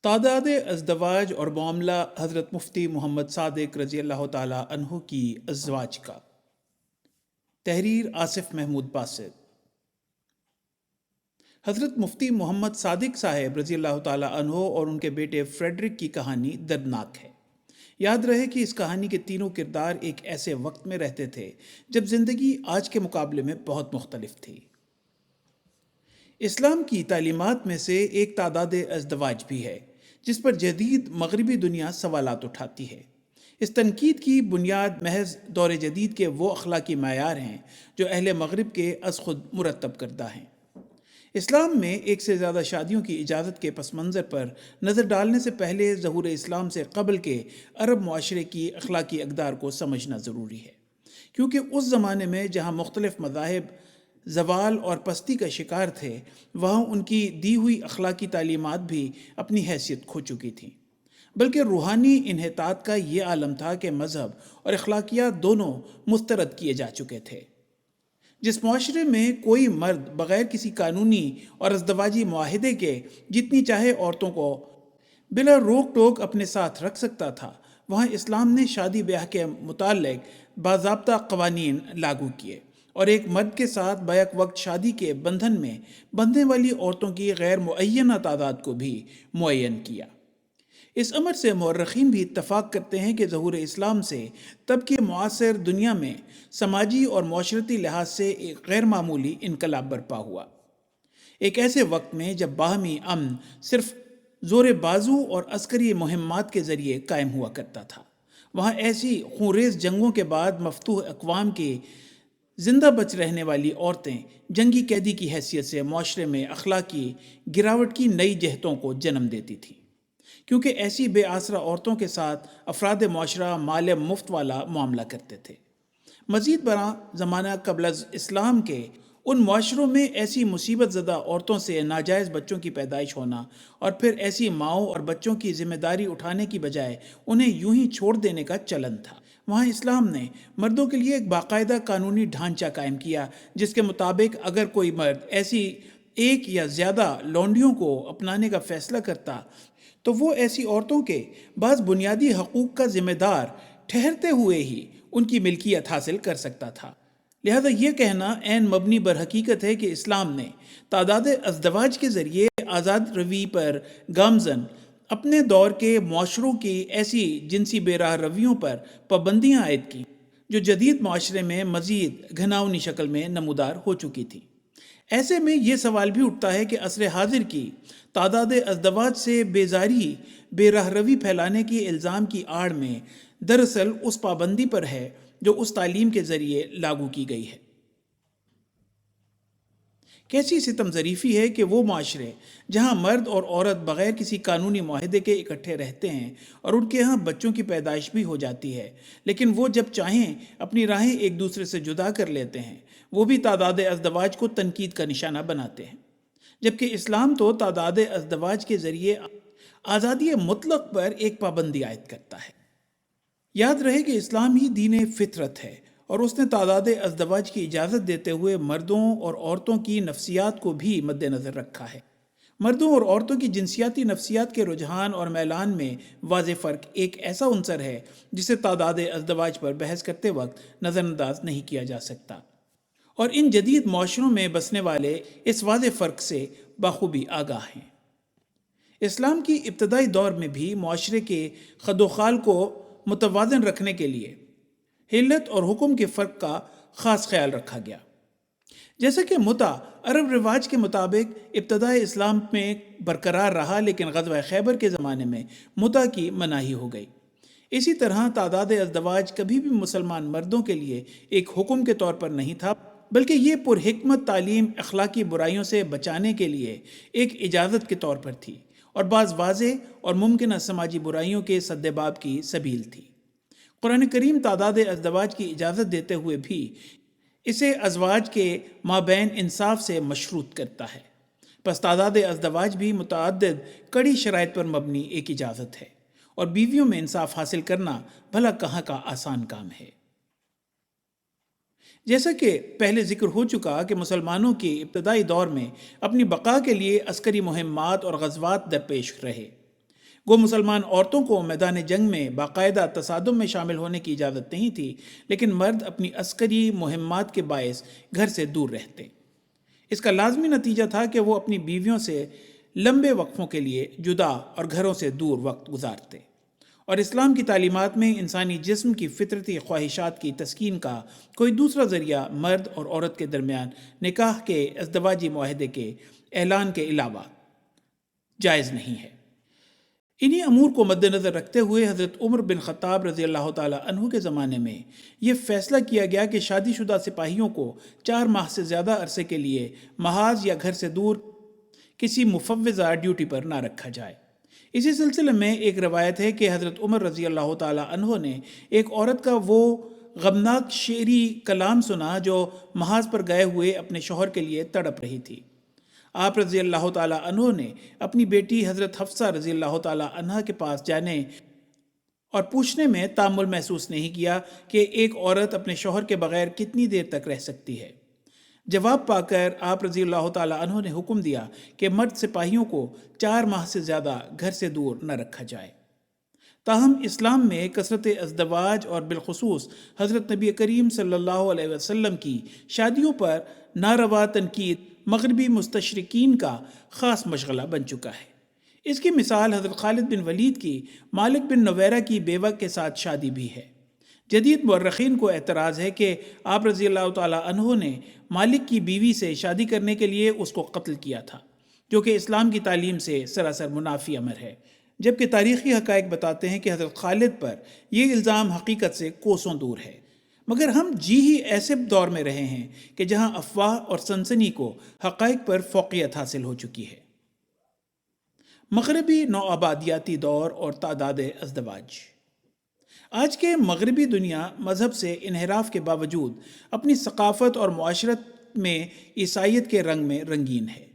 تعداد ازدواج اور معاملہ حضرت مفتی محمد صادق رضی اللہ تعالی عنہ کی ازواج کا۔ تحریر آصف محمود باسط۔ حضرت مفتی محمد صادق صاحب رضی اللہ تعالی عنہ اور ان کے بیٹے فریڈرک کی کہانی دردناک ہے۔ یاد رہے کہ اس کہانی کے تینوں کردار ایک ایسے وقت میں رہتے تھے جب زندگی آج کے مقابلے میں بہت مختلف تھی۔ اسلام کی تعلیمات میں سے ایک تعداد ازدواج بھی ہے، جس پر جدید مغربی دنیا سوالات اٹھاتی ہے۔ اس تنقید کی بنیاد محض دور جدید کے وہ اخلاقی معیار ہیں جو اہل مغرب کے از خود مرتب کردہ ہیں۔ اسلام میں ایک سے زیادہ شادیوں کی اجازت کے پس منظر پر نظر ڈالنے سے پہلے ظہور اسلام سے قبل کے عرب معاشرے کی اخلاقی اقدار کو سمجھنا ضروری ہے، کیونکہ اس زمانے میں جہاں مختلف مذاہب زوال اور پستی کا شکار تھے، وہاں ان کی دی ہوئی اخلاقی تعلیمات بھی اپنی حیثیت کھو چکی تھیں۔ بلکہ روحانی انحطاط کا یہ عالم تھا کہ مذہب اور اخلاقیات دونوں مسترد کیے جا چکے تھے۔ جس معاشرے میں کوئی مرد بغیر کسی قانونی اور ازدواجی معاہدے کے جتنی چاہے عورتوں کو بلا روک ٹوک اپنے ساتھ رکھ سکتا تھا، وہاں اسلام نے شادی بیاہ کے متعلق باضابطہ قوانین لاگو کیے اور ایک مرد کے ساتھ بیک وقت شادی کے بندھن میں بندھنے والی عورتوں کی غیر معینہ تعداد کو بھی معین کیا۔ اس امر سے مورخین بھی اتفاق کرتے ہیں کہ ظہور اسلام سے تب کی معاصر دنیا میں سماجی اور معاشرتی لحاظ سے ایک غیر معمولی انقلاب برپا ہوا۔ ایک ایسے وقت میں جب باہمی امن صرف زور بازو اور عسکری مہمات کے ذریعے قائم ہوا کرتا تھا، وہاں ایسی خونریز جنگوں کے بعد مفتوح اقوام کی زندہ بچ رہنے والی عورتیں جنگی قیدی کی حیثیت سے معاشرے میں اخلاقی گراوٹ کی نئی جہتوں کو جنم دیتی تھیں، کیونکہ ایسی بے آسرا عورتوں کے ساتھ افراد معاشرہ مال مفت والا معاملہ کرتے تھے۔ مزید برآں زمانہ قبل از اسلام کے ان معاشروں میں ایسی مصیبت زدہ عورتوں سے ناجائز بچوں کی پیدائش ہونا اور پھر ایسی ماؤں اور بچوں کی ذمہ داری اٹھانے کی بجائے انہیں یوں ہی چھوڑ دینے کا چلن تھا۔ وہاں اسلام نے مردوں کے لیے ایک باقاعدہ قانونی ڈھانچہ قائم کیا، جس کے مطابق اگر کوئی مرد ایسی ایک یا زیادہ لونڈیوں کو اپنانے کا فیصلہ کرتا تو وہ ایسی عورتوں کے بعض بنیادی حقوق کا ذمہ دار ٹھہرتے ہوئے ہی ان کی ملکیت حاصل کر سکتا تھا۔ لہذا یہ کہنا عین مبنی بر حقیقت ہے کہ اسلام نے تعداد ازدواج کے ذریعے آزاد روی پر گامزن اپنے دور کے معاشروں کی ایسی جنسی بے راہ رویوں پر پابندیاں عائد کی جو جدید معاشرے میں مزید گھناؤنی شکل میں نمودار ہو چکی تھی۔ ایسے میں یہ سوال بھی اٹھتا ہے کہ عصر حاضر کی تعداد ازدواج سے بیزاری بے راہ روی پھیلانے کی الزام کی آڑ میں دراصل اس پابندی پر ہے جو اس تعلیم کے ذریعے لاگو کی گئی ہے۔ کیسی ستم ظریفی ہے کہ وہ معاشرے جہاں مرد اور عورت بغیر کسی قانونی معاہدے کے اکٹھے رہتے ہیں اور ان کے ہاں بچوں کی پیدائش بھی ہو جاتی ہے، لیکن وہ جب چاہیں اپنی راہیں ایک دوسرے سے جدا کر لیتے ہیں، وہ بھی تعداد ازدواج کو تنقید کا نشانہ بناتے ہیں، جبکہ اسلام تو تعداد ازدواج کے ذریعے آزادی مطلق پر ایک پابندی عائد کرتا ہے۔ یاد رہے کہ اسلام ہی دین فطرت ہے اور اس نے تعداد ازدواج کی اجازت دیتے ہوئے مردوں اور عورتوں کی نفسیات کو بھی مد نظر رکھا ہے۔ مردوں اور عورتوں کی جنسیاتی نفسیات کے رجحان اور میلان میں واضح فرق ایک ایسا عنصر ہے جسے تعداد ازدواج پر بحث کرتے وقت نظر انداز نہیں کیا جا سکتا، اور ان جدید معاشروں میں بسنے والے اس واضح فرق سے بخوبی آگاہ ہیں۔ اسلام کی ابتدائی دور میں بھی معاشرے کے خد و خال کو متوازن رکھنے کے لیے حلت اور حکم کے فرق کا خاص خیال رکھا گیا۔ جیسا کہ متع عرب رواج کے مطابق ابتدائی اسلام میں برقرار رہا، لیکن غزوہ خیبر کے زمانے میں متع کی مناہی ہو گئی۔ اسی طرح تعداد ازدواج کبھی بھی مسلمان مردوں کے لیے ایک حکم کے طور پر نہیں تھا، بلکہ یہ پرحکمت تعلیم اخلاقی برائیوں سے بچانے کے لیے ایک اجازت کے طور پر تھی اور بعض واضح اور ممکنہ سماجی برائیوں کے سدباب کی سبیل تھی۔ قرآن کریم تعداد ازدواج کی اجازت دیتے ہوئے بھی اسے ازواج کے مابین انصاف سے مشروط کرتا ہے۔ پس تعداد ازدواج بھی متعدد کڑی شرائط پر مبنی ایک اجازت ہے، اور بیویوں میں انصاف حاصل کرنا بھلا کہاں کا آسان کام ہے۔ جیسا کہ پہلے ذکر ہو چکا کہ مسلمانوں کے ابتدائی دور میں اپنی بقا کے لیے عسکری مہمات اور غزوات درپیش رہے، گو مسلمان عورتوں کو میدان جنگ میں باقاعدہ تصادم میں شامل ہونے کی اجازت نہیں تھی، لیکن مرد اپنی عسکری مہمات کے باعث گھر سے دور رہتے۔ اس کا لازمی نتیجہ تھا کہ وہ اپنی بیویوں سے لمبے وقفوں کے لیے جدا اور گھروں سے دور وقت گزارتے، اور اسلام کی تعلیمات میں انسانی جسم کی فطرتی خواہشات کی تسکین کا کوئی دوسرا ذریعہ مرد اور عورت کے درمیان نکاح کے ازدواجی معاہدے کے اعلان کے علاوہ جائز نہیں ہے۔ انہی امور کو مد نظر رکھتے ہوئے حضرت عمر بن خطاب رضی اللہ تعالیٰ عنہ کے زمانے میں یہ فیصلہ کیا گیا کہ شادی شدہ سپاہیوں کو 4 ماہ سے زیادہ عرصے کے لیے محاذ یا گھر سے دور کسی مفوضہ ڈیوٹی پر نہ رکھا جائے۔ اسی سلسلے میں ایک روایت ہے کہ حضرت عمر رضی اللہ تعالیٰ عنہ نے ایک عورت کا وہ غمناک شعری کلام سنا جو محاذ پر گئے ہوئے اپنے شوہر کے لیے تڑپ رہی تھی۔ آپ رضی اللہ تعالیٰ عنہ نے اپنی بیٹی حضرت حفصہ رضی اللہ تعالیٰ عنہ کے پاس جانے اور پوچھنے میں تامل محسوس نہیں کیا کہ ایک عورت اپنے شوہر کے بغیر کتنی دیر تک رہ سکتی ہے۔ جواب پا کر آپ رضی اللہ تعالیٰ عنہ نے حکم دیا کہ مرد سپاہیوں کو 4 ماہ سے زیادہ گھر سے دور نہ رکھا جائے۔ تاہم اسلام میں کثرت ازدواج اور بالخصوص حضرت نبی کریم صلی اللہ علیہ وسلم کی شادیوں پر ناروا تنقید مغربی مستشرقین کا خاص مشغلہ بن چکا ہے۔ اس کی مثال حضرت خالد بن ولید کی مالک بن نویرہ کی بیوہ کے ساتھ شادی بھی ہے۔ جدید مورخین کو اعتراض ہے کہ آپ رضی اللہ تعالیٰ عنہ نے مالک کی بیوی سے شادی کرنے کے لیے اس کو قتل کیا تھا، جو کہ اسلام کی تعلیم سے سراسر منافی امر ہے، جبکہ تاریخی حقائق بتاتے ہیں کہ حضرت خالد پر یہ الزام حقیقت سے کوسوں دور ہے۔ مگر ہم ہی ایسے دور میں رہے ہیں کہ جہاں افواہ اور سنسنی کو حقائق پر فوقیت حاصل ہو چکی ہے۔ مغربی نوآبادیاتی دور اور تعداد ازدواج۔ آج کے مغربی دنیا مذہب سے انحراف کے باوجود اپنی ثقافت اور معاشرت میں عیسائیت کے رنگ میں رنگین ہے۔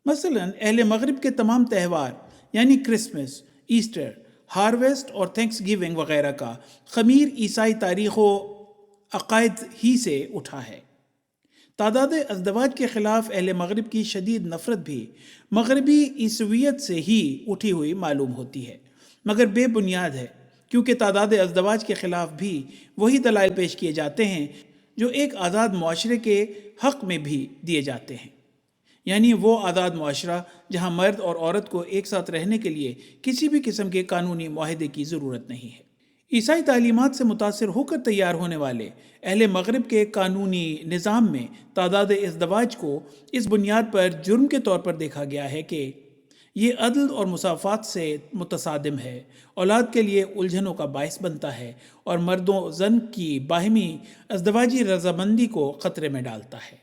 مثلاً اہل مغرب کے تمام تہوار یعنی کرسمس، ایسٹر، ہارویسٹ اور تھینکس گیونگ وغیرہ کا خمیر عیسائی تاریخ و عقائد ہی سے اٹھا ہے۔ تعداد ازدواج کے خلاف اہل مغرب کی شدید نفرت بھی مغربی عیسویت سے ہی اٹھی ہوئی معلوم ہوتی ہے، مگر بے بنیاد ہے، کیونکہ تعداد ازدواج کے خلاف بھی وہی دلائل پیش کیے جاتے ہیں جو ایک آزاد معاشرے کے حق میں بھی دیے جاتے ہیں، یعنی وہ آزاد معاشرہ جہاں مرد اور عورت کو ایک ساتھ رہنے کے لیے کسی بھی قسم کے قانونی معاہدے کی ضرورت نہیں ہے۔ عیسائی تعلیمات سے متاثر ہو کر تیار ہونے والے اہل مغرب کے قانونی نظام میں تعداد ازدواج کو اس بنیاد پر جرم کے طور پر دیکھا گیا ہے کہ یہ عدل اور مساوات سے متصادم ہے، اولاد کے لیے الجھنوں کا باعث بنتا ہے اور مرد و زن کی باہمی ازدواجی رضامندی کو خطرے میں ڈالتا ہے۔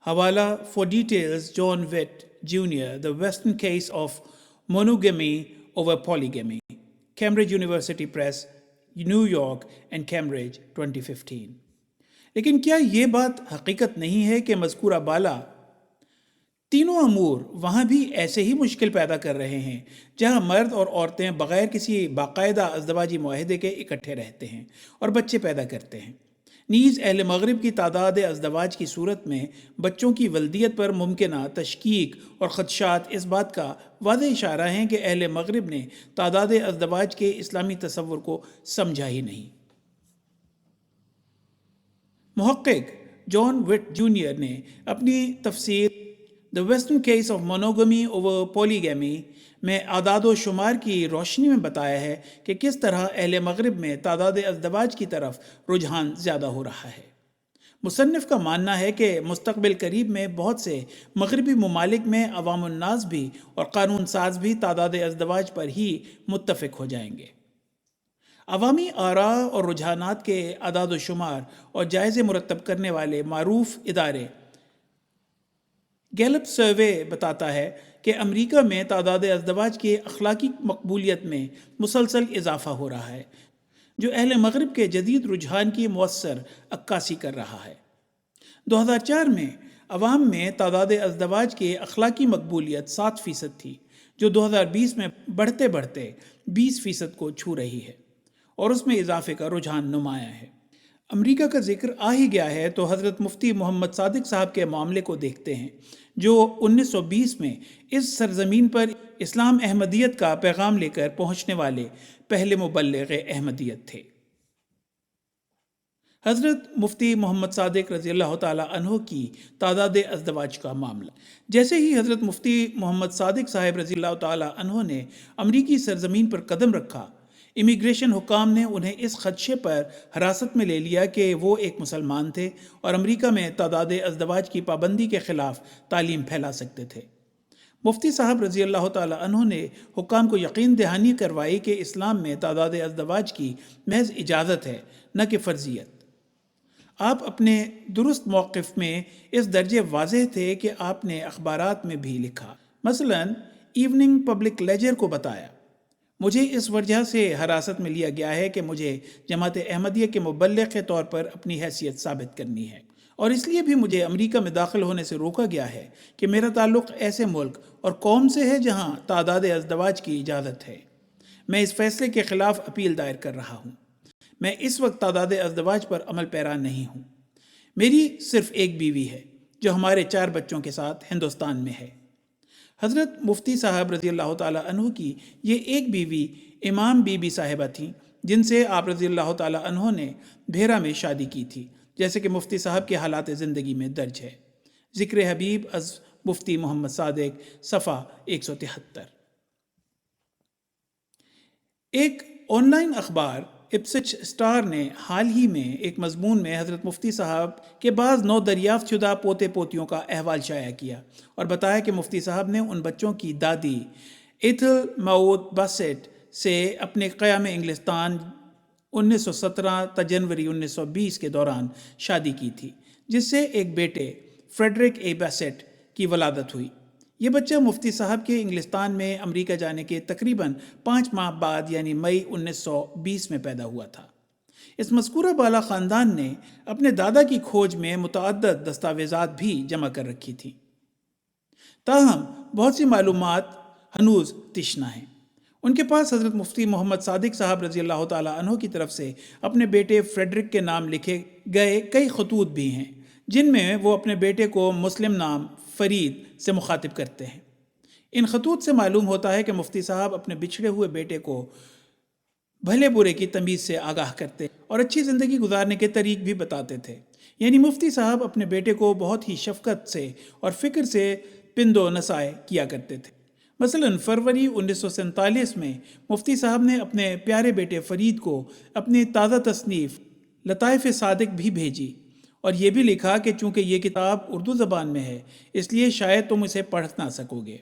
حوالہ for details John Witte junior The Western Case of Monogamy over Polygamy Cambridge University Press new York and Cambridge 2015۔ لیکن کیا یہ بات حقیقت نہیں ہے کہ مذکورہ بالا تینوں امور وہاں بھی ایسے ہی مشکل پیدا کر رہے ہیں جہاں مرد اور عورتیں بغیر کسی باقاعدہ ازدواجی معاہدے کے اکٹھے رہتے ہیں اور بچے پیدا کرتے ہیں؟ نیز اہل مغرب کی تعداد ازدواج کی صورت میں بچوں کی ولدیت پر ممکنہ تشکیک اور خدشات اس بات کا واضح اشارہ ہیں کہ اہل مغرب نے تعداد ازدواج کے اسلامی تصور کو سمجھا ہی نہیں۔ محقق جان وٹ جونیئر نے اپنی تفسیر The Western Case of Monogamy over Polygamy میں اعداد و شمار کی روشنی میں بتایا ہے کہ کس طرح اہل مغرب میں تعداد ازدواج کی طرف رجحان زیادہ ہو رہا ہے۔ مصنف کا ماننا ہے کہ مستقبل قریب میں بہت سے مغربی ممالک میں عوام الناس بھی اور قانون ساز بھی تعداد ازدواج پر ہی متفق ہو جائیں گے۔ عوامی آراء اور رجحانات کے اعداد و شمار اور جائزے مرتب کرنے والے معروف ادارے گیلپ سروے بتاتا ہے کہ امریکہ میں تعداد ازدواج کی اخلاقی مقبولیت میں مسلسل اضافہ ہو رہا ہے، جو اہل مغرب کے جدید رجحان کی مؤثر عکاسی کر رہا ہے۔ 2004 میں عوام میں تعداد ازدواج کی اخلاقی مقبولیت 7% تھی، جو 2020 میں بڑھتے بڑھتے 20% کو چھو رہی ہے اور اس میں اضافے کا رجحان نمایاں ہے۔ امریکہ کا ذکر آ ہی گیا ہے تو حضرت مفتی محمد صادق صاحب کے معاملے کو دیکھتے ہیں، جو 1920 میں اس سرزمین پر اسلام احمدیت کا پیغام لے کر پہنچنے والے پہلے مبلغ احمدیت تھے۔ حضرت مفتی محمد صادق رضی اللہ تعالیٰ عنہ کی تعداد ازدواج کا معاملہ۔ جیسے ہی حضرت مفتی محمد صادق صاحب رضی اللہ تعالیٰ عنہ نے امریکی سرزمین پر قدم رکھا، امیگریشن حکام نے انہیں اس خدشے پر حراست میں لے لیا کہ وہ ایک مسلمان تھے اور امریکہ میں تعداد ازدواج کی پابندی کے خلاف تعلیم پھیلا سکتے تھے۔ مفتی صاحب رضی اللہ تعالیٰ عنہ نے حکام کو یقین دہانی کروائی کہ اسلام میں تعداد ازدواج کی محض اجازت ہے، نہ کہ فرضیت۔ آپ اپنے درست موقف میں اس درجے واضح تھے کہ آپ نے اخبارات میں بھی لکھا، مثلا ایوننگ پبلک لیجر کو بتایا، مجھے اس وجہ سے حراست میں لیا گیا ہے کہ مجھے جماعت احمدیہ کے مبلغ کے طور پر اپنی حیثیت ثابت کرنی ہے، اور اس لیے بھی مجھے امریکہ میں داخل ہونے سے روکا گیا ہے کہ میرا تعلق ایسے ملک اور قوم سے ہے جہاں تعداد ازدواج کی اجازت ہے۔ میں اس فیصلے کے خلاف اپیل دائر کر رہا ہوں۔ میں اس وقت تعداد ازدواج پر عمل پیرا نہیں ہوں۔ میری صرف ایک بیوی ہے جو ہمارے 4 بچوں کے ساتھ ہندوستان میں ہے۔ حضرت مفتی صاحب رضی اللہ تعالیٰ عنہ کی یہ ایک بیوی امام بی بی صاحبہ تھیں، جن سے آپ رضی اللہ تعالیٰ عنہ نے بھیرا میں شادی کی تھی، جیسے کہ مفتی صاحب کے حالات زندگی میں درج ہے۔ ذکر حبیب از مفتی محمد صادق، صفحہ 173۔ ایک آن لائن اخبار اپسچ اسٹار نے حال ہی میں ایک مضمون میں حضرت مفتی صاحب کے بعض نو دریافت شدہ پوتے پوتیوں کا احوال شائع کیا اور بتایا کہ مفتی صاحب نے ان بچوں کی دادی ایتھل ماؤتھ باسٹ سے اپنے قیام انگلستان 1917 جنوری 1920 کے دوران شادی کی تھی، جس سے ایک بیٹے فریڈرک اے باسٹ کی ولادت ہوئی۔ یہ بچہ مفتی صاحب کے انگلستان میں امریکہ جانے کے تقریباً 5 ماہ بعد یعنی مئی 1920 میں پیدا ہوا تھا۔ اس مذکورہ بالا خاندان نے اپنے دادا کی کھوج میں متعدد دستاویزات بھی جمع کر رکھی تھیں، تاہم بہت سی معلومات ہنوز تشنہ ہیں۔ ان کے پاس حضرت مفتی محمد صادق صاحب رضی اللہ تعالیٰ عنہ کی طرف سے اپنے بیٹے فریڈرک کے نام لکھے گئے کئی خطوط بھی ہیں، جن میں وہ اپنے بیٹے کو مسلم نام فرید سے مخاطب کرتے ہیں۔ ان خطوط سے معلوم ہوتا ہے کہ مفتی صاحب اپنے بچھڑے ہوئے بیٹے کو بھلے برے کی تمیز سے آگاہ کرتے اور اچھی زندگی گزارنے کے طریق بھی بتاتے تھے، یعنی مفتی صاحب اپنے بیٹے کو بہت ہی شفقت سے اور فکر سے پند و نصائح کیا کرتے تھے۔ مثلا فروری 1947 میں مفتی صاحب نے اپنے پیارے بیٹے فرید کو اپنی تازہ تصنیف لطائف صادق بھی بھیجی اور یہ بھی لکھا کہ چونکہ یہ کتاب اردو زبان میں ہے اس لیے شاید تم اسے پڑھ نہ سکو گے،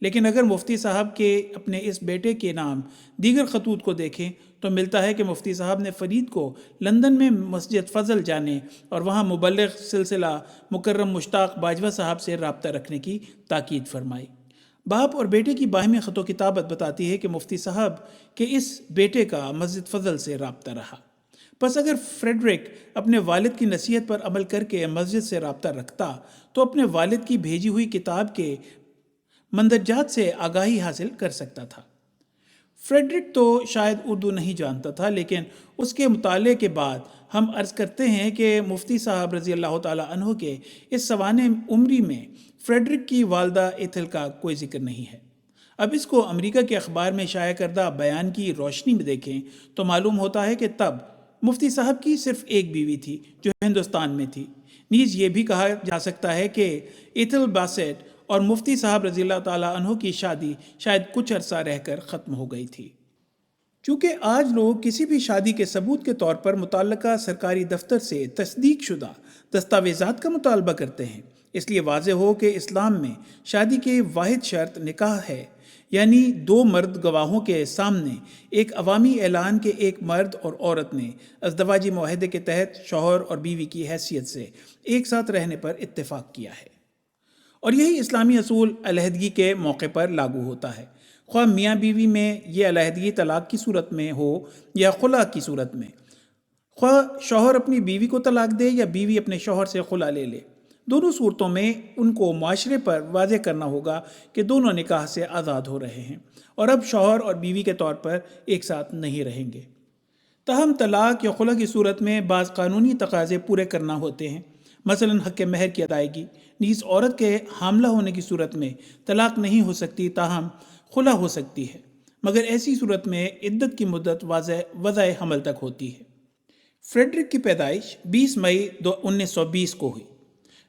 لیکن اگر مفتی صاحب کے اپنے اس بیٹے کے نام دیگر خطوط کو دیکھیں تو ملتا ہے کہ مفتی صاحب نے فرید کو لندن میں مسجد فضل جانے اور وہاں مبلغ سلسلہ مکرم مشتاق باجوہ صاحب سے رابطہ رکھنے کی تاکید فرمائی۔ باپ اور بیٹے کی باہمی خط و کتابت بتاتی ہے کہ مفتی صاحب کے اس بیٹے کا مسجد فضل سے رابطہ رہا۔ پس اگر فریڈرک اپنے والد کی نصیحت پر عمل کر کے مسجد سے رابطہ رکھتا تو اپنے والد کی بھیجی ہوئی کتاب کے مندرجات سے آگاہی حاصل کر سکتا تھا۔ فریڈرک تو شاید اردو نہیں جانتا تھا، لیکن اس کے مطالعے کے بعد ہم عرض کرتے ہیں کہ مفتی صاحب رضی اللہ تعالیٰ عنہ کے اس سوانح عمری میں فریڈرک کی والدہ ایتھل کا کوئی ذکر نہیں ہے۔ اب اس کو امریکہ کے اخبار میں شائع کردہ بیان کی روشنی میں دیکھیں تو معلوم ہوتا ہے کہ تب مفتی صاحب کی صرف ایک بیوی تھی جو ہندوستان میں تھی۔ نیز یہ بھی کہا جا سکتا ہے کہ ایتھل باسٹ اور مفتی صاحب رضی اللہ تعالیٰ عنہ کی شادی شاید کچھ عرصہ رہ کر ختم ہو گئی تھی۔ چونکہ آج لوگ کسی بھی شادی کے ثبوت کے طور پر متعلقہ سرکاری دفتر سے تصدیق شدہ دستاویزات کا مطالبہ کرتے ہیں، اس لیے واضح ہو کہ اسلام میں شادی کے واحد شرط نکاح ہے، یعنی 2 مرد گواہوں کے سامنے ایک عوامی اعلان کے ایک مرد اور عورت نے ازدواجی معاہدے کے تحت شوہر اور بیوی کی حیثیت سے ایک ساتھ رہنے پر اتفاق کیا ہے، اور یہی اسلامی اصول علیحدگی کے موقع پر لاگو ہوتا ہے، خواہ میاں بیوی میں یہ علیحدگی طلاق کی صورت میں ہو یا خلا کی صورت میں، خواہ شوہر اپنی بیوی کو طلاق دے یا بیوی اپنے شوہر سے خلا لے لے، دونوں صورتوں میں ان کو معاشرے پر واضح کرنا ہوگا کہ دونوں نکاح سے آزاد ہو رہے ہیں اور اب شوہر اور بیوی کے طور پر ایک ساتھ نہیں رہیں گے۔ تاہم طلاق یا خلا کی صورت میں بعض قانونی تقاضے پورے کرنا ہوتے ہیں، مثلا حق مہر کی ادائیگی۔ نیز عورت کے حاملہ ہونے کی صورت میں طلاق نہیں ہو سکتی، تاہم خلا ہو سکتی ہے، مگر ایسی صورت میں عدت کی مدت وضع حمل تک ہوتی ہے۔ فریڈرک کی پیدائش 20 مئی 1920 کو ہوئی،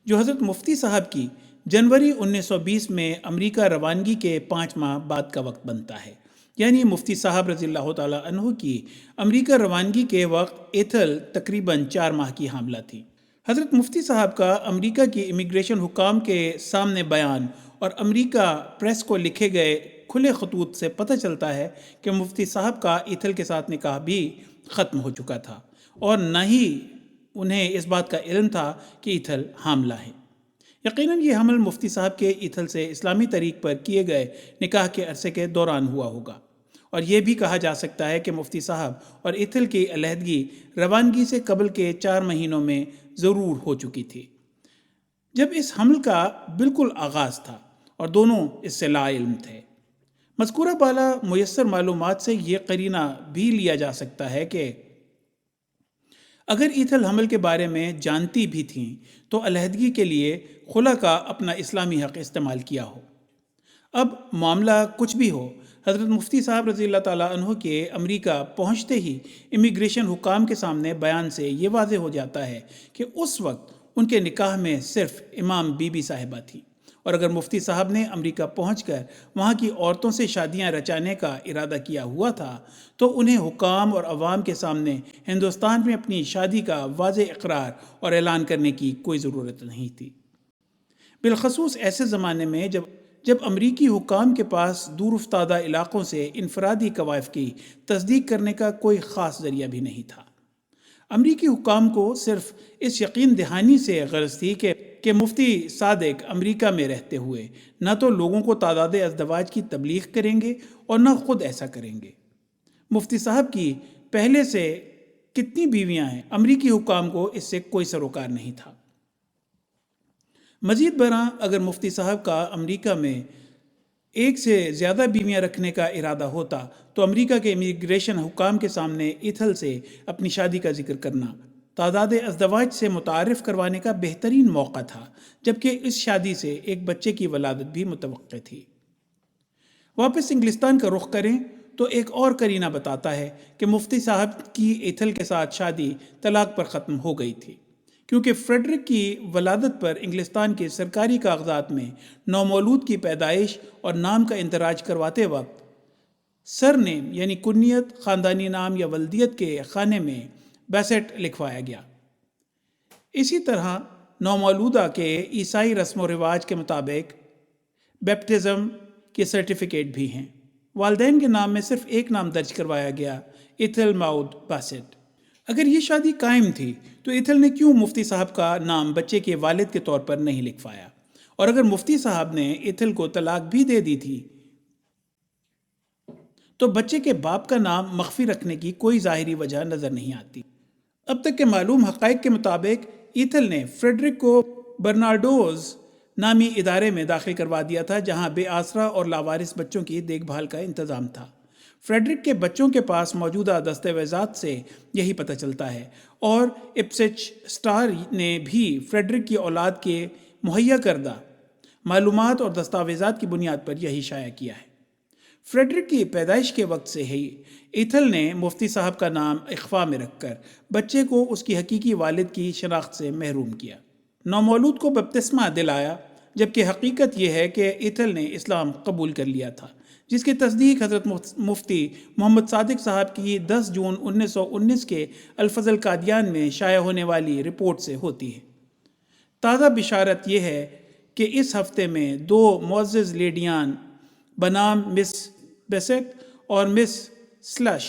جو حضرت مفتی صاحب کی جنوری 1920 میں امریکہ روانگی کے 5 ماہ بعد کا وقت بنتا ہے۔ یعنی مفتی صاحب رضی اللہ تعالیٰ عنہ کی امریکہ روانگی کے وقت ایتھل تقریباً 4 ماہ کی حاملہ تھی۔ حضرت مفتی صاحب کا امریکہ کی امیگریشن حکام کے سامنے بیان اور امریکہ پریس کو لکھے گئے کھلے خطوط سے پتہ چلتا ہے کہ مفتی صاحب کا ایتھل کے ساتھ نکاح بھی ختم ہو چکا تھا، اور نہ ہی انہیں اس بات کا علم تھا کہ ایتھل حاملہ ہے۔ یقیناً یہ حمل مفتی صاحب کے ایتھل سے اسلامی طریق پر کیے گئے نکاح کے عرصے کے دوران ہوا ہوگا، اور یہ بھی کہا جا سکتا ہے کہ مفتی صاحب اور ایتھل کی علیحدگی روانگی سے قبل کے 4 مہینوں میں ضرور ہو چکی تھی، جب اس حمل کا بالکل آغاز تھا، اور دونوں اس سے لا علم تھے۔ مذکورہ بالا میسر معلومات سے یہ قرینہ بھی لیا جا سکتا ہے کہ اگر ایتھل حمل کے بارے میں جانتی بھی تھیں تو علیحدگی کے لیے خلا کا اپنا اسلامی حق استعمال کیا ہو۔ اب معاملہ کچھ بھی ہو، حضرت مفتی صاحب رضی اللہ تعالیٰ عنہ کے امریکہ پہنچتے ہی امیگریشن حکام کے سامنے بیان سے یہ واضح ہو جاتا ہے کہ اس وقت ان کے نکاح میں صرف امام بی بی صاحبہ تھی، اور اگر مفتی صاحب نے امریکہ پہنچ کر وہاں کی عورتوں سے شادیاں رچانے کا ارادہ کیا ہوا تھا تو انہیں حکام اور عوام کے سامنے ہندوستان میں اپنی شادی کا واضح اقرار اور اعلان کرنے کی کوئی ضرورت نہیں تھی، بالخصوص ایسے زمانے میں جب امریکی حکام کے پاس دور افتادہ علاقوں سے انفرادی کوائف کی تصدیق کرنے کا کوئی خاص ذریعہ بھی نہیں تھا۔ امریکی حکام کو صرف اس یقین دہانی سے غرض تھی کہ مفتی صادق امریکہ میں رہتے ہوئے نہ تو لوگوں کو تعداد ازدواج کی تبلیغ کریں گے اور نہ خود ایسا کریں گے۔ مفتی صاحب کی پہلے سے کتنی بیویاں ہیں، امریکی حکام کو اس سے کوئی سروکار نہیں تھا۔ مزید برآں اگر مفتی صاحب کا امریکہ میں ایک سے زیادہ بیویاں رکھنے کا ارادہ ہوتا تو امریکہ کے امیگریشن حکام کے سامنے ایتھل سے اپنی شادی کا ذکر کرنا تعداد ازدواج سے متعارف کروانے کا بہترین موقع تھا، جبکہ اس شادی سے ایک بچے کی ولادت بھی متوقع تھی۔ واپس انگلستان کا رخ کریں تو ایک اور قرینہ بتاتا ہے کہ مفتی صاحب کی ایتھل کے ساتھ شادی طلاق پر ختم ہو گئی تھی، کیونکہ فریڈرک کی ولادت پر انگلستان کے سرکاری کاغذات میں نومولود کی پیدائش اور نام کا اندراج کرواتے وقت سر نیم یعنی کنیت، خاندانی نام یا ولدیت کے خانے میں بیسٹ لکھوایا گیا۔ اسی طرح نومولودہ کے عیسائی رسم و رواج کے مطابق بیپٹزم کے سرٹیفکیٹ بھی ہیں۔ والدین کے نام میں صرف ایک نام درج کروایا گیا، ایتھل ماؤد بیسٹ۔ اگر یہ شادی قائم تھی تو ایتھل نے کیوں مفتی صاحب کا نام بچے کے والد کے طور پر نہیں لکھوایا؟ اور اگر مفتی صاحب نے ایتھل کو طلاق بھی دے دی تھی تو بچے کے باپ کا نام مخفی رکھنے کی کوئی ظاہری وجہ نظر نہیں آتی۔ اب تک کے معلوم حقائق کے مطابق ایتھل نے فریڈرک کو برنارڈوز نامی ادارے میں داخل کروا دیا تھا، جہاں بے آسرا اور لاوارث بچوں کی دیکھ بھال کا انتظام تھا۔ فریڈرک کے بچوں کے پاس موجودہ دستاویزات سے یہی پتہ چلتا ہے، اور اپسچ اسٹار نے بھی فریڈرک کی اولاد کے مہیا کردہ معلومات اور دستاویزات کی بنیاد پر یہی شائع کیا ہے۔ فریڈرک کی پیدائش کے وقت سے ہی ایتھل نے مفتی صاحب کا نام اخفاء میں رکھ کر بچے کو اس کی حقیقی والد کی شناخت سے محروم کیا، نومولود کو بپتسمہ دلایا، جبکہ حقیقت یہ ہے کہ ایتھل نے اسلام قبول کر لیا تھا، جس کی تصدیق حضرت مفتی محمد صادق صاحب کی 10 جون 1919 کے الفضل قادیان میں شائع ہونے والی رپورٹ سے ہوتی ہے۔ تازہ بشارت یہ ہے کہ اس ہفتے میں 2 معزز لیڈیان بنام مس بیسٹ اور مس سلش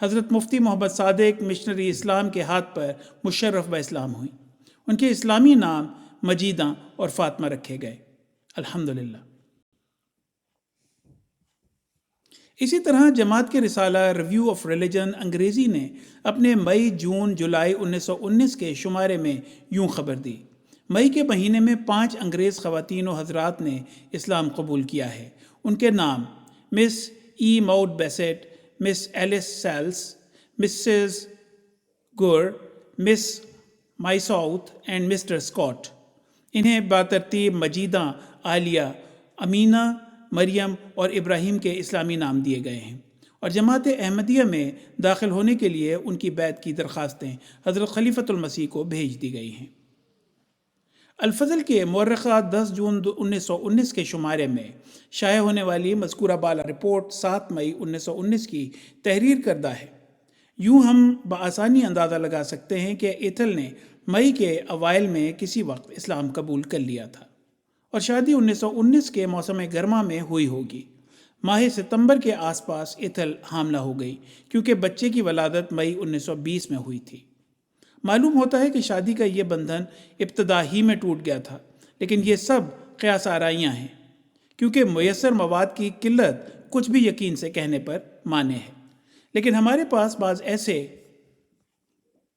حضرت مفتی محمد صادق مشنری اسلام کے ہاتھ پر مشرف با اسلام ہوئیں۔ ان کے اسلامی نام مجیدہ اور فاطمہ رکھے گئے، الحمدللہ۔ اسی طرح جماعت کے رسالہ ریویو آف ریلیجن انگریزی نے اپنے مئی جون جولائی 1919 کے شمارے میں یوں خبر دی: مئی کے مہینے میں 5 انگریز خواتین و حضرات نے اسلام قبول کیا ہے۔ ان کے نام مس ای ماؤڈ بیسٹ، مس ایلس سیلس، مسز گر، مس مائی ساؤتھ اینڈ مسٹر اسکاٹ۔ انہیں بترتیب مجیدہ، عالیہ، امینہ، مریم اور ابراہیم کے اسلامی نام دیے گئے ہیں، اور جماعت احمدیہ میں داخل ہونے کے لیے ان کی بیعت کی درخواستیں حضرت خلیفۃ المسیح کو بھیج دی گئی ہیں۔ الفضل کے مورخہ 10 جون 1919 کے شمارے میں شائع ہونے والی مذکورہ بالا رپورٹ 7 مئی 1919 کی تحریر کردہ ہے۔ یوں ہم بآسانی اندازہ لگا سکتے ہیں کہ ایتھل نے مئی کے اوائل میں کسی وقت اسلام قبول کر لیا تھا، اور شادی 1919 کے موسم گرما میں ہوئی ہوگی۔ ماہ ستمبر کے آس پاس ایتھل حاملہ ہو گئی، کیونکہ بچے کی ولادت مئی 1920 میں ہوئی تھی۔ معلوم ہوتا ہے کہ شادی کا یہ بندھن ابتدا ہی میں ٹوٹ گیا تھا، لیکن یہ سب قیاس آرائیاں ہیں، کیونکہ میسر مواد کی قلت کچھ بھی یقین سے کہنے پر مانے ہے۔ لیکن ہمارے پاس بعض ایسے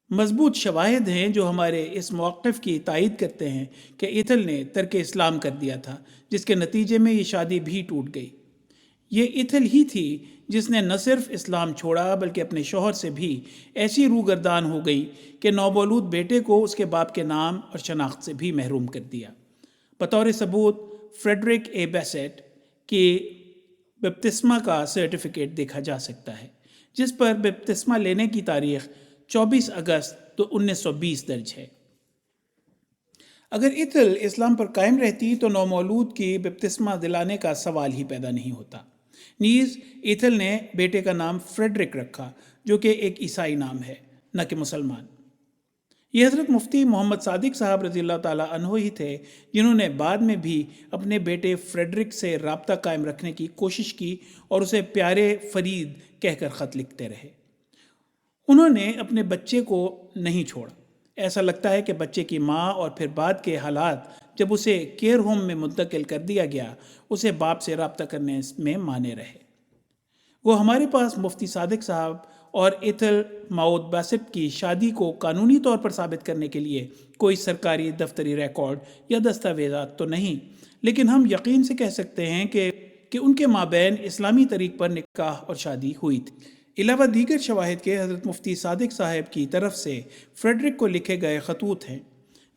مضبوط شواہد ہیں جو ہمارے اس موقف کی تائید کرتے ہیں کہ ایتھل نے ترک اسلام کر دیا تھا، جس کے نتیجے میں یہ شادی بھی ٹوٹ گئی۔ یہ ایتھل ہی تھی جس نے نہ صرف اسلام چھوڑا بلکہ اپنے شوہر سے بھی ایسی روگردان ہو گئی کہ نومولود بیٹے کو اس کے باپ کے نام اور شناخت سے بھی محروم کر دیا۔ بطور ثبوت فریڈرک اے بیسٹ کی بپتسمہ کا سرٹیفکیٹ دیکھا جا سکتا ہے، جس پر بپتسمہ لینے کی تاریخ 24 اگست 1920 درج ہے۔ اگر ایتھل اسلام پر قائم رہتی تو نومولود کی بپتسمہ دلانے کا سوال ہی پیدا نہیں ہوتا۔ نیز ایتھل نے بیٹے کا نام فریڈرک رکھا، جو کہ ایک عیسائی نام ہے، نہ کہ مسلمان۔ یہ حضرت مفتی محمد صادق صاحب رضی اللہ تعالیٰ عنہ ہی تھے جنہوں نے بعد میں بھی اپنے بیٹے فریڈرک سے رابطہ قائم رکھنے کی کوشش کی اور اسے پیارے فرید کہہ کر خط لکھتے رہے۔ انہوں نے اپنے بچے کو نہیں چھوڑا۔ ایسا لگتا ہے کہ بچے کی ماں اور پھر بعد کے حالات جب اسے کیئر ہوم میں منتقل کر دیا گیا، اسے باپ سے رابطہ کرنے میں مانے رہے۔ وہ ہمارے پاس مفتی صادق صاحب اور ایتھل ماؤد بیسٹ کی شادی کو قانونی طور پر ثابت کرنے کے لیے کوئی سرکاری دفتری ریکارڈ یا دستاویزات تو نہیں، لیکن ہم یقین سے کہہ سکتے ہیں کہ ان کے مابین اسلامی طریق پر نکاح اور شادی ہوئی تھی۔ علاوہ دیگر شواہد کے حضرت مفتی صادق صاحب کی طرف سے فریڈرک کو لکھے گئے خطوط ہیں،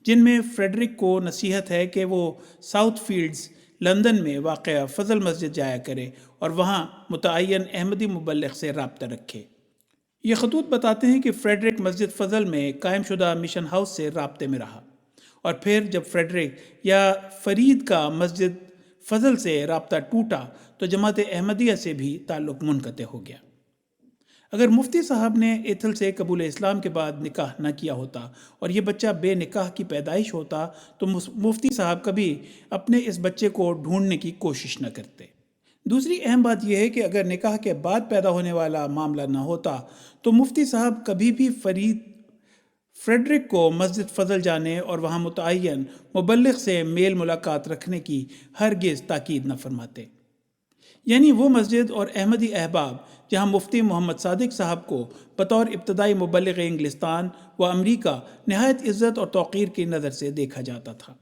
جن میں فریڈرک کو نصیحت ہے کہ وہ ساؤتھ فیلڈز لندن میں واقع فضل مسجد جایا کرے اور وہاں متعین احمدی مبلغ سے رابطہ رکھے۔ یہ خطوط بتاتے ہیں کہ فریڈرک مسجد فضل میں قائم شدہ مشن ہاؤس سے رابطے میں رہا، اور پھر جب فریڈرک یا فرید کا مسجد فضل سے رابطہ ٹوٹا تو جماعت احمدیہ سے بھی تعلق منقطع ہو گیا۔ اگر مفتی صاحب نے ایتھل سے قبول اسلام کے بعد نکاح نہ کیا ہوتا اور یہ بچہ بے نکاح کی پیدائش ہوتا تو مفتی صاحب کبھی اپنے اس بچے کو ڈھونڈنے کی کوشش نہ کرتے۔ دوسری اہم بات یہ ہے کہ اگر نکاح کے بعد پیدا ہونے والا معاملہ نہ ہوتا تو مفتی صاحب کبھی بھی فریڈرک کو مسجد فضل جانے اور وہاں متعین مبلغ سے میل ملاقات رکھنے کی ہرگز تاکید نہ فرماتے۔ یعنی وہ مسجد اور احمدی احباب جہاں مفتی محمد صادق صاحب کو بطور ابتدائی مبلغ انگلستان و امریکہ نہایت عزت اور توقیر کی نظر سے دیکھا جاتا تھا۔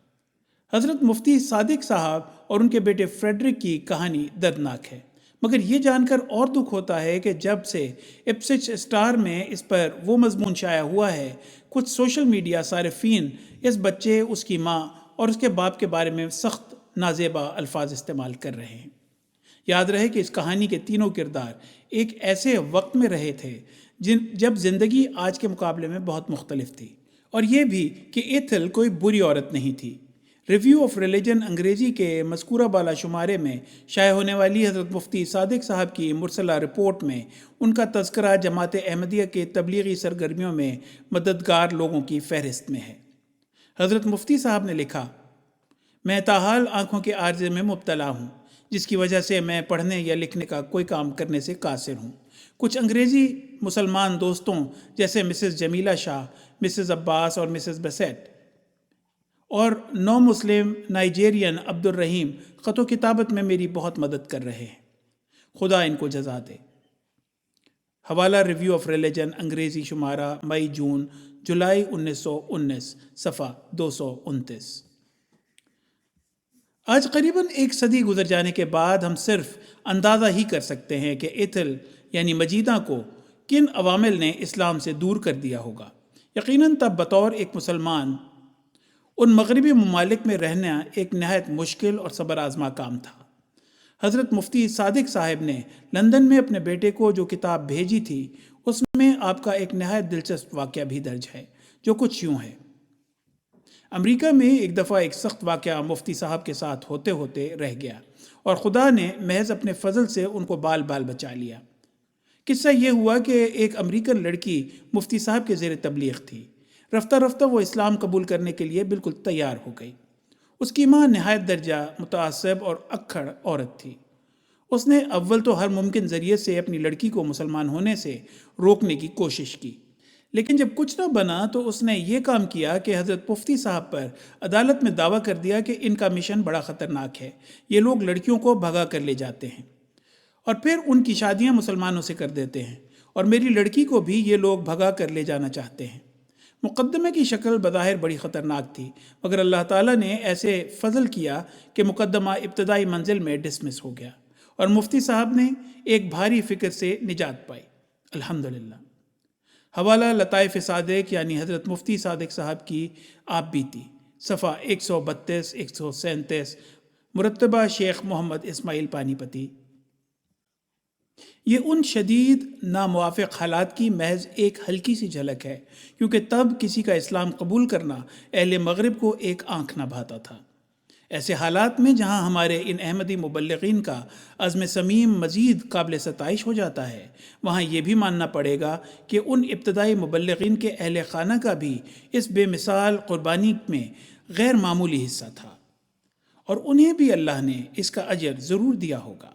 حضرت مفتی صادق صاحب اور ان کے بیٹے فریڈرک کی کہانی دردناک ہے، مگر یہ جان کر اور دکھ ہوتا ہے کہ جب سے اپسوچ اسٹار میں اس پر وہ مضمون شائع ہوا ہے، کچھ سوشل میڈیا صارفین اس بچے، اس کی ماں اور اس کے باپ کے بارے میں سخت نازیبا الفاظ استعمال کر رہے ہیں۔ یاد رہے کہ اس کہانی کے تینوں کردار ایک ایسے وقت میں رہے تھے جب زندگی آج کے مقابلے میں بہت مختلف تھی، اور یہ بھی کہ ایتھل کوئی بری عورت نہیں تھی۔ ریویو آف ریلیجن انگریزی کے مذکورہ بالا شمارے میں شائع ہونے والی حضرت مفتی صادق صاحب کی مرسلہ رپورٹ میں ان کا تذکرہ جماعت احمدیہ کے تبلیغی سرگرمیوں میں مددگار لوگوں کی فہرست میں ہے۔ حضرت مفتی صاحب نے لکھا، میں تاحال آنکھوں کے عارضے میں مبتلا ہوں، جس کی وجہ سے میں پڑھنے یا لکھنے کا کوئی کام کرنے سے قاصر ہوں۔ کچھ انگریزی مسلمان دوستوں جیسے مسز جمیلہ شاہ، مسز عباس اور مسز بیسٹ، اور نو مسلم نائجیرین عبد الرحیم خط و کتابت میں میری بہت مدد کر رہے ہیں، خدا ان کو جزا دے۔ حوالہ ریویو آف ریلیجن انگریزی شمارہ مئی جولائی 1919 صفحہ 229۔ آج قریباً ایک صدی گزر جانے کے بعد ہم صرف اندازہ ہی کر سکتے ہیں کہ ایتھل یعنی مجیدہ کو کن عوامل نے اسلام سے دور کر دیا ہوگا؟ یقیناً تب بطور ایک مسلمان ان مغربی ممالک میں رہنا ایک نہایت مشکل اور صبر آزما کام تھا۔ حضرت مفتی صادق صاحب نے لندن میں اپنے بیٹے کو جو کتاب بھیجی تھی، اس میں آپ کا ایک نہایت دلچسپ واقعہ بھی درج ہے، جو کچھ یوں ہے۔ امریکہ میں ایک دفعہ ایک سخت واقعہ مفتی صاحب کے ساتھ ہوتے ہوتے رہ گیا اور خدا نے محض اپنے فضل سے ان کو بال بال بچا لیا۔ قصہ یہ ہوا کہ ایک امریکن لڑکی مفتی صاحب کے زیر تبلیغ تھی۔ رفتہ رفتہ وہ اسلام قبول کرنے کے لیے بالکل تیار ہو گئی۔ اس کی ماں نہایت درجہ متعصب اور اکھڑ عورت تھی۔ اس نے اول تو ہر ممکن ذریعے سے اپنی لڑکی کو مسلمان ہونے سے روکنے کی کوشش کی، لیکن جب کچھ نہ بنا تو اس نے یہ کام کیا کہ حضرت مفتی صاحب پر عدالت میں دعویٰ کر دیا کہ ان کا مشن بڑا خطرناک ہے، یہ لوگ لڑکیوں کو بھگا کر لے جاتے ہیں اور پھر ان کی شادیاں مسلمانوں سے کر دیتے ہیں، اور میری لڑکی کو بھی یہ لوگ بھگا کر لے جانا چاہتے ہیں۔ مقدمے کی شکل بظاہر بڑی خطرناک تھی، مگر اللہ تعالیٰ نے ایسے فضل کیا کہ مقدمہ ابتدائی منزل میں ڈسمس ہو گیا اور مفتی صاحب نے ایک بھاری فکر سے نجات پائی، الحمدللہ۔ حوالہ لطائف صادق یعنی حضرت مفتی صادق صاحب کی آپ بیتی، صفحہ 132 137، مرتبہ شیخ محمد اسماعیل پانی پتی۔ یہ ان شدید ناموافق حالات کی محض ایک ہلکی سی جھلک ہے، کیونکہ تب کسی کا اسلام قبول کرنا اہل مغرب کو ایک آنکھ نہ بھاتا تھا۔ ایسے حالات میں جہاں ہمارے ان احمدی مبلغین کا عزم صمیم مزید قابل ستائش ہو جاتا ہے، وہاں یہ بھی ماننا پڑے گا کہ ان ابتدائی مبلغین کے اہل خانہ کا بھی اس بے مثال قربانی میں غیر معمولی حصہ تھا، اور انہیں بھی اللہ نے اس کا اجر ضرور دیا ہوگا۔